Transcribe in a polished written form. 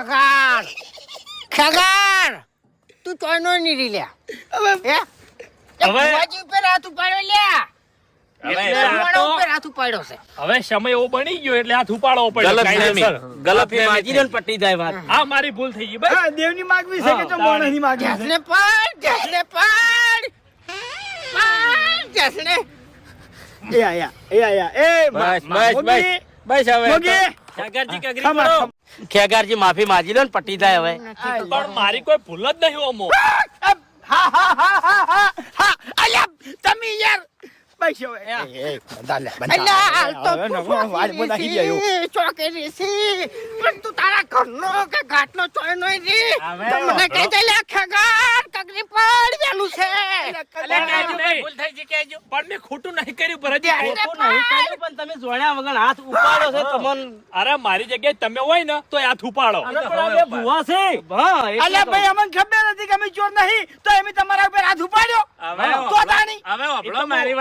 ખગાર ખગાર તું ચોયનો ની રી લ્યા હવે ભુવાજી ઉપર હાથ ઉપાડ્યો લ્યા એટલે ઉપર હાથ ઉપાડ્યો છે હવે સમય એવો બની ગયો એટલે હાથ ઉપાડવો પડ્યો કાયદેસર. ગલતફહેમી પટ્ટી જાય વાત. હા મારી ભૂલ થઈ ગઈ ભાઈ. દેવની માગવી છે કે તો મોણસની માગવી છે? જસને પણ જસને એ આયા મોગી, બસ હવે મોગી. ખેગારજી કગરી ખમા, પડો. ખેગારજી માફી માંગી લો ને પટ્ટી જાય હવે. પણ મારી કોઈ ભૂલ જ નહીં ઓમો. હા અલ્યા તમે યાર બસ હવે અલ્યા તો વાળ બધા હી ગયો ચોકેરી છે પણ તું તારા ઘરનો કે ઘાટનો ચોયનો રે હવે મને કહી દે લે ખગાર કગરી પડ વેલું છે અલે કહેજો ભાઈ, ભૂલ થઈ ગઈ કહેજો. પણ મેં ખોટું નહીં કર્યું પર હજી ખોટું નહીં કર્યું, પણ તમે જોણ્યા વગર હાથ ઉપાડો છે તમને. અરે મારી જગ્યાએ તમે હોય ને તો હાથ ઉપાડો. અરે પણ આ બે ભૂવા છે. હા, એટલે અલ્યા તો. ભાઈ અમને ખબર નથી કે અમે ચોર નહીં તો અમે તમારા ઉપર હાથ ઉપાડ્યો હવે તો તાણી હવે આપણો મારી